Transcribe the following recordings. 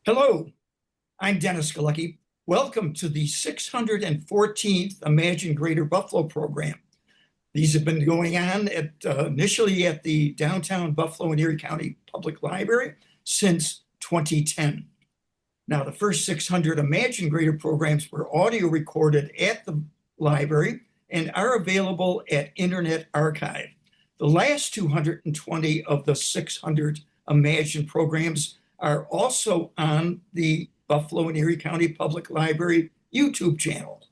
Hello, I'm Dennis Galecki. Welcome to the 614th Imagine Greater Buffalo program. These have been going on initially at the downtown Buffalo and Erie County Public Library since 2010. Now, the first 600 Imagine Greater programs were audio recorded at the library and are available at Internet Archive. The last 220 of the 600 Imagine programs are also on the Buffalo and Erie County Public Library YouTube channel.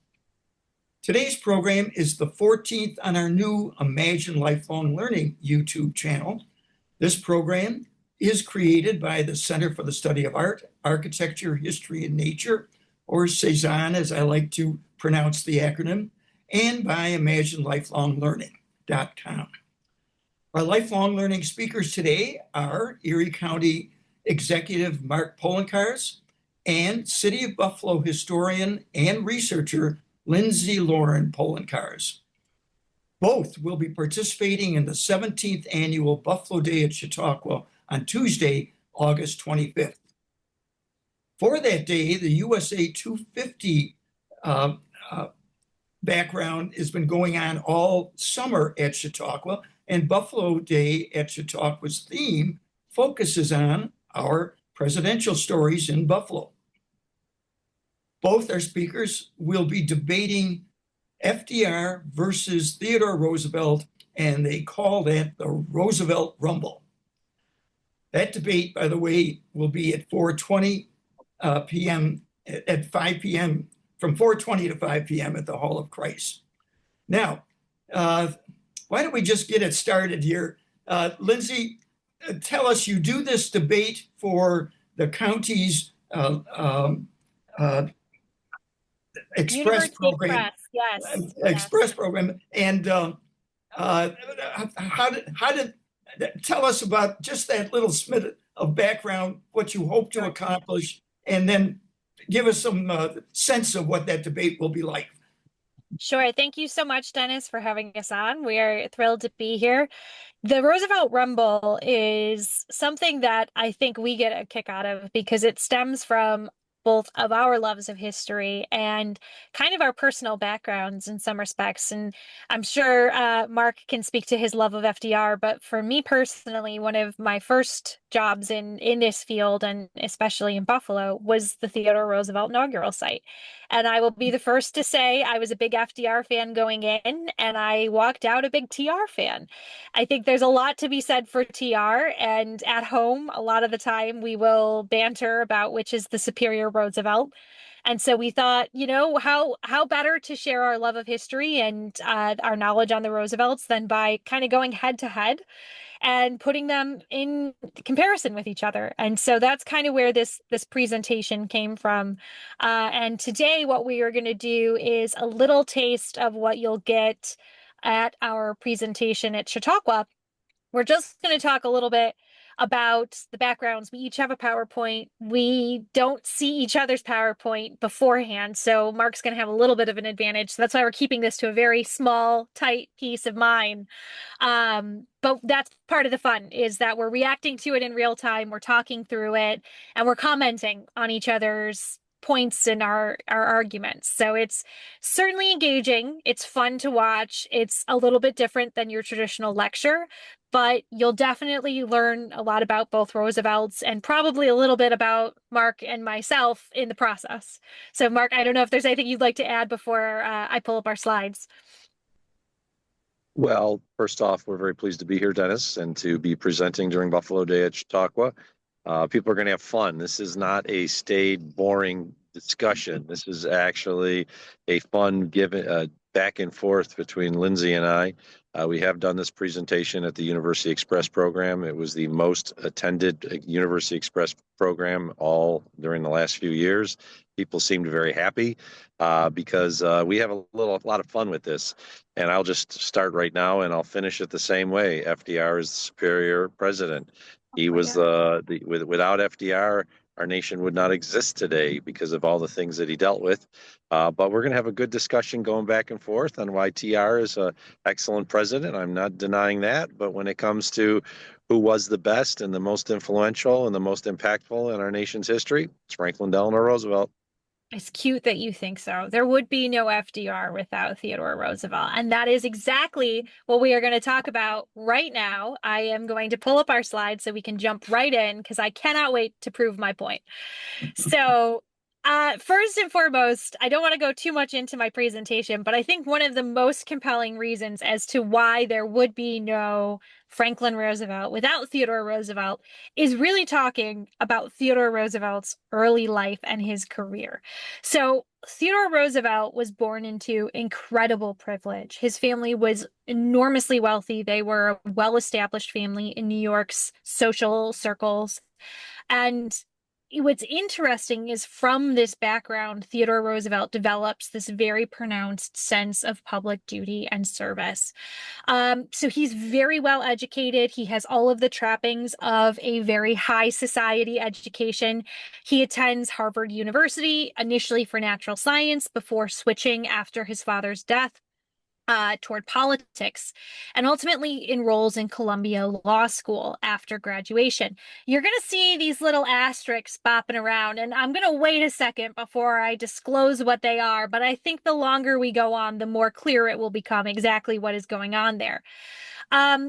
Today's program is the 14th on our new Imagine Lifelong Learning YouTube channel. This program is created by the Center for the Study of Art, Architecture, History, and Nature, or C-SAAHN as I like to pronounce the acronym, and by ImagineLifelongLearning.com. Our lifelong learning speakers today are Erie County Executive Mark Poloncarz and City of Buffalo historian and researcher Lindsey Poloncarz. Both will be participating in the 17th annual Buffalo Day at Chautauqua on Tuesday, August 25th. For that day, the USA 250 background has been going on all summer at Chautauqua, and Buffalo Day at Chautauqua's theme focuses on our presidential stories in Buffalo. Both our speakers will be debating FDR versus Theodore Roosevelt, and they call that the Roosevelt Rumble. That debate, by the way, will be at 4:20 p.m. at 5 p.m. from 4:20 to 5 p.m. at the Hall of Christ. Now, why don't we just get it started here? Lindsey, tell us, you do this debate for the county's Express program. Express program. And how did tell us about just that little snippet of background, what you hope to accomplish, and then give us some sense of what that debate will be like. Sure. Thank you so much, Dennis, for having us on. We are thrilled to be here. The Roosevelt Rumble is something that I think we get a kick out of because it stems from both of our loves of history and kind of our personal backgrounds in some respects. And I'm sure Mark can speak to his love of FDR, but for me personally, one of my first jobs in this field, and especially in Buffalo, was the Theodore Roosevelt inaugural site. And I will be the first to say I was a big FDR fan going in, and I walked out a big TR fan. I think there's a lot to be said for TR, and at home, a lot of the time we will banter about which is the superior Roosevelt. And so we thought, you know, how better to share our love of history and our knowledge on the Roosevelts than by kind of going head to head and putting them in comparison with each other. And so that's kind of where this presentation came from. And today what we are going to do is a little taste of what you'll get at our presentation at Chautauqua. We're just going to talk a little bit about the backgrounds. We each have a PowerPoint. We don't see each other's PowerPoint beforehand, so Mark's going to have a little bit of an advantage. So that's why we're keeping this to a very small, tight piece of mine. But that's part of the fun, is that we're reacting to it in real time. We're talking through it, and we're commenting on each other's points in our arguments. So it's certainly engaging. It's fun to watch. It's a little bit different than your traditional lecture, but you'll definitely learn a lot about both Roosevelts and probably a little bit about Mark and myself in the process. So Mark, I don't know if there's anything you'd like to add before I pull up our slides. Well, first off, we're very pleased to be here, Dennis, and to be presenting during Buffalo Day at Chautauqua. People are going to have fun. This is not a staid, boring discussion. This is actually a fun back and forth between Lindsey and I. We have done this presentation at the University Express program. It was the most attended University Express program all during the last few years. People seemed very happy because we have a lot of fun with this. And I'll just start right now and I'll finish it the same way. FDR is the superior president. He was without FDR, our nation would not exist today because of all the things that he dealt with. But we're going to have a good discussion going back and forth on why TR is an excellent president. I'm not denying that. But when it comes to who was the best and the most influential and the most impactful in our nation's history? It's Franklin Delano Roosevelt. It's cute that you think so. There would be no FDR without Theodore Roosevelt. And that is exactly what we are going to talk about right now. I am going to pull up our slides so we can jump right in because I cannot wait to prove my point. So, first and foremost, I don't want to go too much into my presentation, but I think one of the most compelling reasons as to why there would be no Franklin Roosevelt without Theodore Roosevelt is really talking about Theodore Roosevelt's early life and his career. So, Theodore Roosevelt was born into incredible privilege. His family was enormously wealthy. They were a well-established family in New York's social circles. And what's interesting is from this background, Theodore Roosevelt develops this very pronounced sense of public duty and service. So he's very well educated. He has all of the trappings of a very high society education. He attends Harvard University, initially for natural science, before switching after his father's death toward politics, and ultimately enrolls in Columbia Law School after graduation. You're going to see these little asterisks bopping around, and I'm going to wait a second before I disclose what they are, but I think the longer we go on, the more clear it will become exactly what is going on there.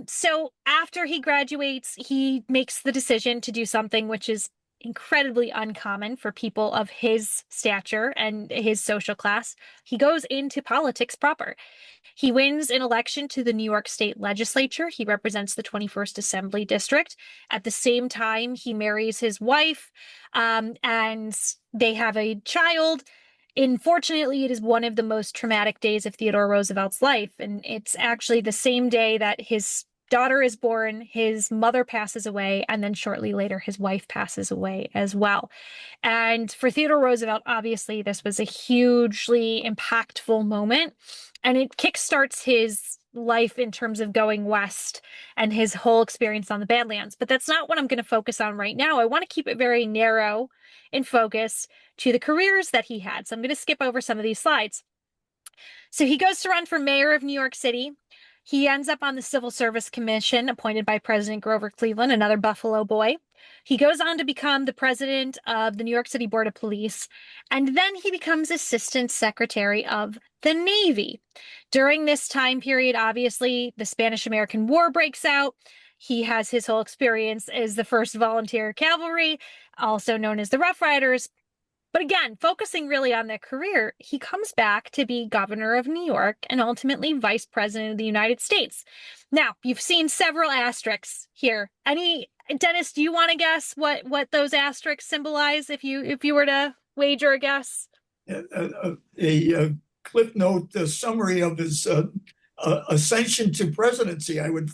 So after he graduates, he makes the decision to do something which is incredibly uncommon for people of his stature and his social class. He goes into politics proper. He wins an election to the New York State Legislature. He represents the 21st Assembly District. At the same time, he marries his wife, and they have a child. Unfortunately, it is one of the most traumatic days of Theodore Roosevelt's life, and it's actually the same day that his daughter is born, his mother passes away, and then shortly later, his wife passes away as well. And for Theodore Roosevelt, obviously, this was a hugely impactful moment, and it kickstarts his life in terms of going west and his whole experience on the Badlands. But that's not what I'm going to focus on right now. I want to keep it very narrow in focus to the careers that he had. So I'm going to skip over some of these slides. So he goes to run for mayor of New York City. He ends up on the Civil Service Commission appointed by President Grover Cleveland, another Buffalo boy. He goes on to become the president of the New York City Board of Police, and then he becomes Assistant Secretary of the Navy. During this time period, obviously, the Spanish-American War breaks out. He has his whole experience as the 1st Volunteer Cavalry, also known as the Rough Riders. But again, focusing really on their career, he comes back to be governor of New York and ultimately vice president of the United States. Now, you've seen several asterisks here. Dennis, do you want to guess what those asterisks symbolize if you were to wager a guess? A cliff note, a summary of his ascension to presidency, I would.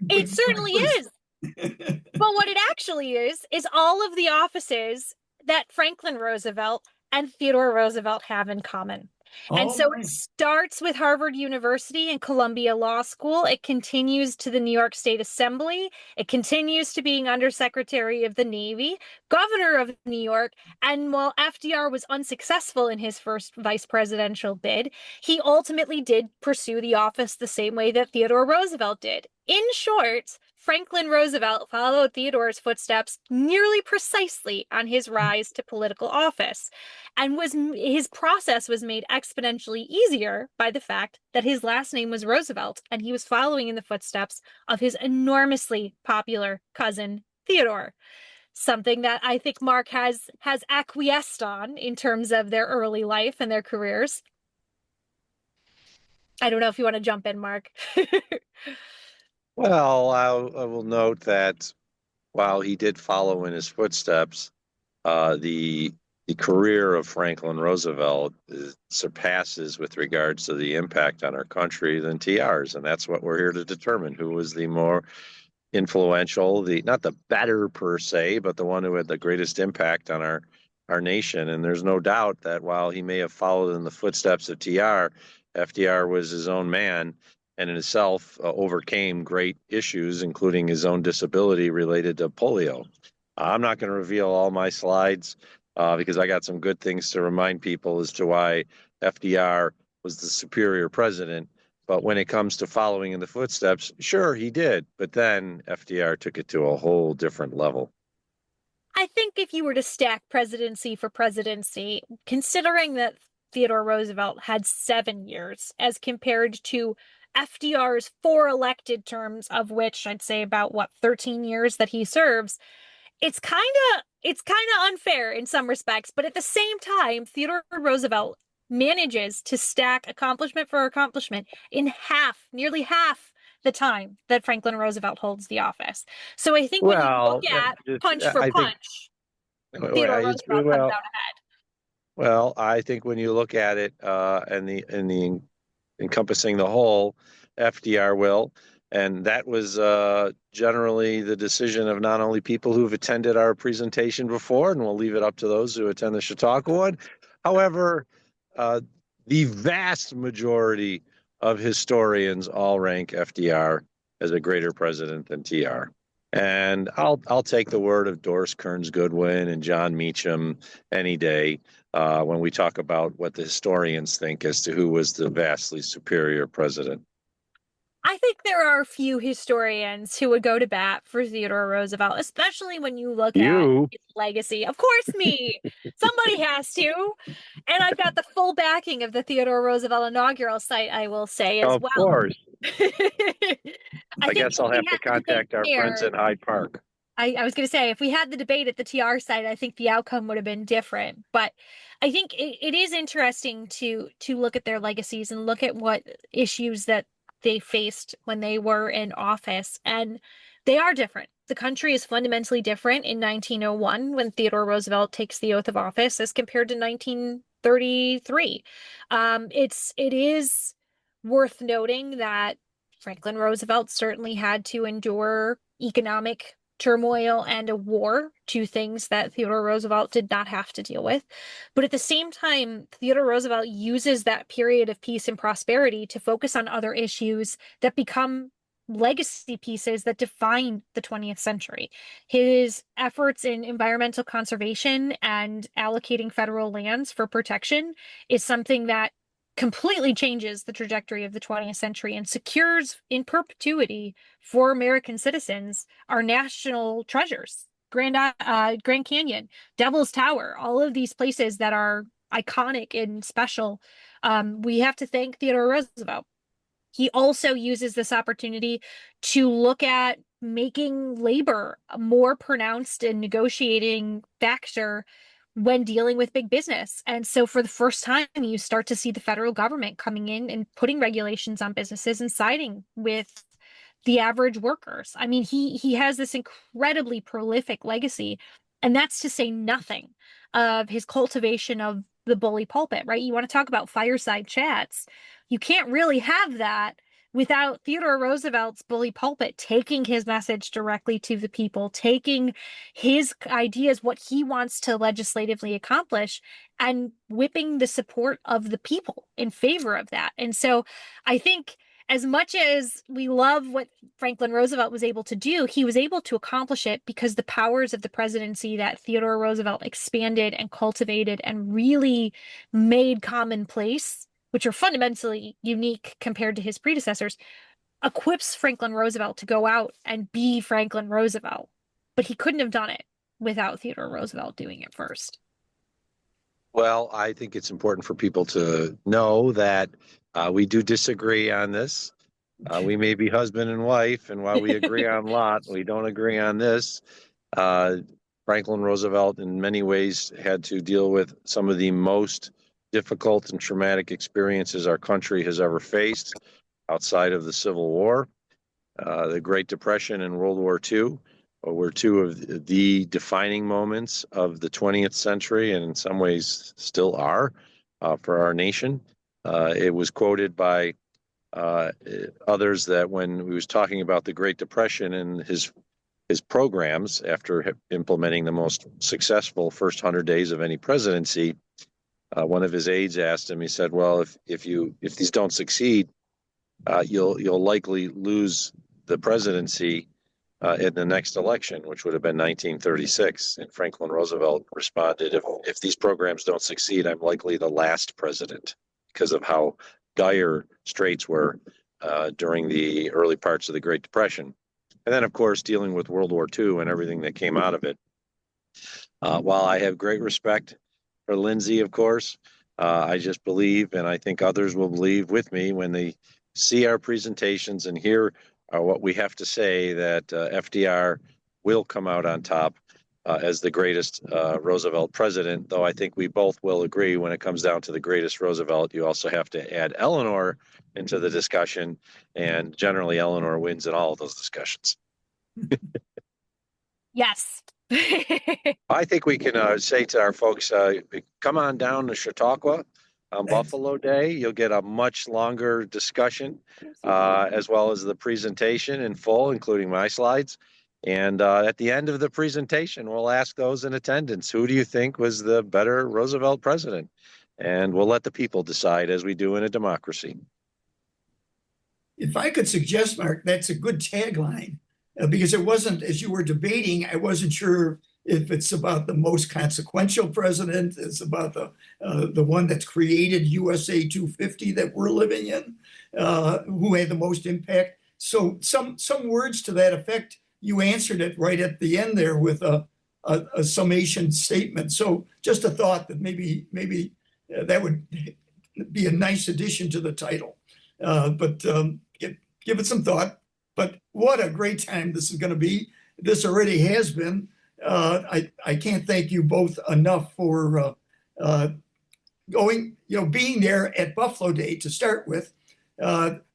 It certainly is. But what it actually is all of the offices that Franklin Roosevelt and Theodore Roosevelt have in common. And so it starts with Harvard University and Columbia Law School. It continues to the New York State Assembly. It continues to being Undersecretary of the Navy, governor of New York. And while FDR was unsuccessful in his first vice presidential bid, he ultimately did pursue the office the same way that Theodore Roosevelt did. In short, Franklin Roosevelt followed Theodore's footsteps nearly precisely on his rise to political office, and his process was made exponentially easier by the fact that his last name was Roosevelt, and he was following in the footsteps of his enormously popular cousin Theodore. Something that I think Mark has acquiesced on in terms of their early life and their careers. I don't know if you want to jump in, Mark. Well, I will note that while he did follow in his footsteps, the career of Franklin Roosevelt surpasses with regards to the impact on our country than TR's, and that's what we're here to determine: who was the more influential, not the better per se, but the one who had the greatest impact on our nation. And there's no doubt that while he may have followed in the footsteps of TR, FDR was his own man, and in itself overcame great issues, including his own disability related to polio. I'm not going to reveal all my slides because I got some good things to remind people as to why FDR was the superior president But when it comes to following in the footsteps, sure, he did. But then FDR took it to a whole different level. I think if you were to stack presidency for presidency, considering that Theodore Roosevelt had 7 years as compared to FDR's 4 elected terms, of which I'd say about 13 years that he serves, it's kind of unfair in some respects. But at the same time, Theodore Roosevelt manages to stack accomplishment for accomplishment in nearly half the time that Franklin Roosevelt holds the office. So I think when you look at punch for I think, punch, Theodore Roosevelt comes out ahead. well, I think when you look at it and the encompassing the whole, FDR will, and that was generally the decision of not only people who've attended our presentation before, and we'll leave it up to those who attend the Chautauqua one. However, the vast majority of historians all rank FDR as a greater president than TR. And I'll take the word of Doris Kearns Goodwin and John Meacham any day when we talk about what the historians think as to who was the vastly superior president. I think there are a few historians who would go to bat for Theodore Roosevelt, especially when you look at his legacy. Of course, me. Somebody has to. And I've got the full backing of the Theodore Roosevelt inaugural site, I will say, as well. Of course. I guess I'll have to contact our friends in Hyde Park. I was going to say, if we had the debate at the TR site, I think the outcome would have been different. But I think it is interesting to look at their legacies and look at what issues that they faced when they were in office. And they are different. The country is fundamentally different in 1901 when Theodore Roosevelt takes the oath of office as compared to 1933. It is worth noting that Franklin Roosevelt certainly had to endure economic turmoil and a war, two things that Theodore Roosevelt did not have to deal with. But at the same time, Theodore Roosevelt uses that period of peace and prosperity to focus on other issues that become legacy pieces that define the 20th century. His efforts in environmental conservation and allocating federal lands for protection is something that completely changes the trajectory of the 20th century and secures in perpetuity for American citizens our national treasures. Grand Canyon, Devil's Tower, all of these places that are iconic and special. We have to thank Theodore Roosevelt. He also uses this opportunity to look at making labor a more pronounced and negotiating factor when dealing with big business. And so for the first time, you start to see the federal government coming in and putting regulations on businesses and siding with the average workers. I mean, he has this incredibly prolific legacy, and that's to say nothing of his cultivation of the bully pulpit, right? You want to talk about fireside chats. You can't really have that without Theodore Roosevelt's bully pulpit taking his message directly to the people, taking his ideas, what he wants to legislatively accomplish, and whipping the support of the people in favor of that. And so I think as much as we love what Franklin Roosevelt was able to do, he was able to accomplish it because the powers of the presidency that Theodore Roosevelt expanded and cultivated and really made commonplace, which are fundamentally unique compared to his predecessors, equips Franklin Roosevelt to go out and be Franklin Roosevelt. But he couldn't have done it without Theodore Roosevelt doing it first. Well, I think it's important for people to know that we do disagree on this. We may be husband and wife, and while we agree on a lot, we don't agree on this. Franklin Roosevelt, in many ways, had to deal with some of the most difficult and traumatic experiences our country has ever faced outside of the Civil War. The Great Depression and World War II were two of the defining moments of the 20th century, and in some ways still are for our nation. It was quoted by others that when he was talking about the Great Depression and his programs after implementing the most successful first 100 days of any presidency, one of his aides asked him, he said, well, if these don't succeed, you'll likely lose the presidency in the next election, which would have been 1936. And Franklin Roosevelt responded, if these programs don't succeed, I'm likely the last president, because of how dire straits were during the early parts of the Great Depression. And then, of course, dealing with World War II and everything that came out of it. While I have great respect for Lindsey, of course, I just believe, and I think others will believe with me when they see our presentations and hear what we have to say, that FDR will come out on top as the greatest Roosevelt president, though I think we both will agree when it comes down to the greatest Roosevelt, you also have to add Eleanor into the discussion, and generally Eleanor wins in all of those discussions. Yes. I think we can say to our folks, come on down to Chautauqua on Buffalo Day. You'll get a much longer discussion, as well as the presentation in full, including my slides. And at the end of the presentation, we'll ask those in attendance, who do you think was the better Roosevelt president? And we'll let the people decide, as we do in a democracy. If I could suggest, Mark, that's a good tagline, because it wasn't, as you were debating, I wasn't sure if it's about the most consequential president, it's about the one that's created USA 250 that we're living in, who had the most impact. So some words to that effect. You answered it right at the end there with a summation statement. So just a thought that maybe that would be a nice addition to the title. But give it some thought. But what a great time this is going to be. This already has been. I can't thank you both enough for being there at Buffalo Day to start with.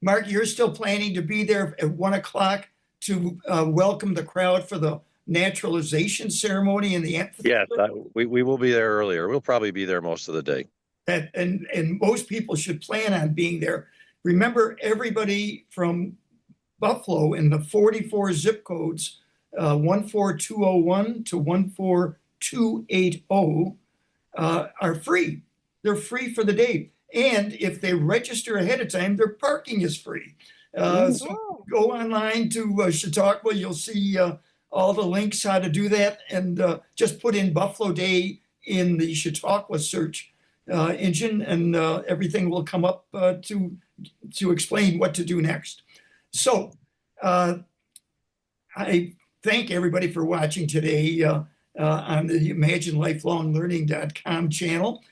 Mark, you're still planning to be there at 1 o'clock to welcome the crowd for the naturalization ceremony in the amphitheater? Yes, we will be there earlier. We'll probably be there most of the day. And most people should plan on being there. Remember, everybody from Buffalo in the 44 zip codes, 14201 to 14280, are free. They're free for the day. And if they register ahead of time, their parking is free. So go online to Chautauqua. You'll see all the links how to do that. And just put in Buffalo Day in the Chautauqua search engine, and everything will come up to explain what to do next. So I thank everybody for watching today on the ImagineLifelongLearning.com channel.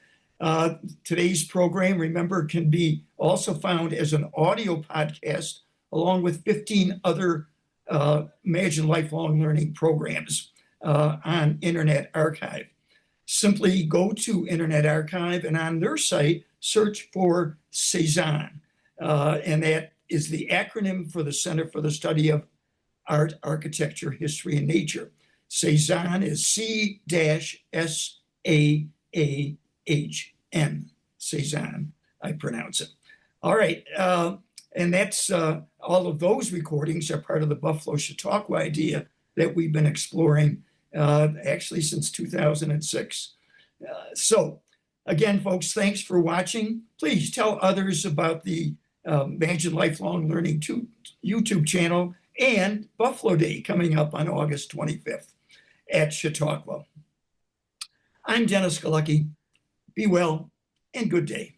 Today's program, remember, can be also found as an audio podcast along with 15 other Imagine Lifelong Learning programs on Internet Archive. Simply go to Internet Archive and on their site, search for C-SAAHN. And that is the acronym for the Center for the Study of Art, Architecture, History, and Nature. C-SAAHN is C-SAAHN, C-SAAHN, I pronounce it. All right, and that's all of those recordings are part of the Buffalo-Chautauqua idea that we've been exploring actually since 2006. So again, folks, thanks for watching. Please tell others about the Imagine Lifelong Learning YouTube channel and Buffalo Day coming up on August 25th at Chautauqua. I'm Dennis Galucki. Be well and good day.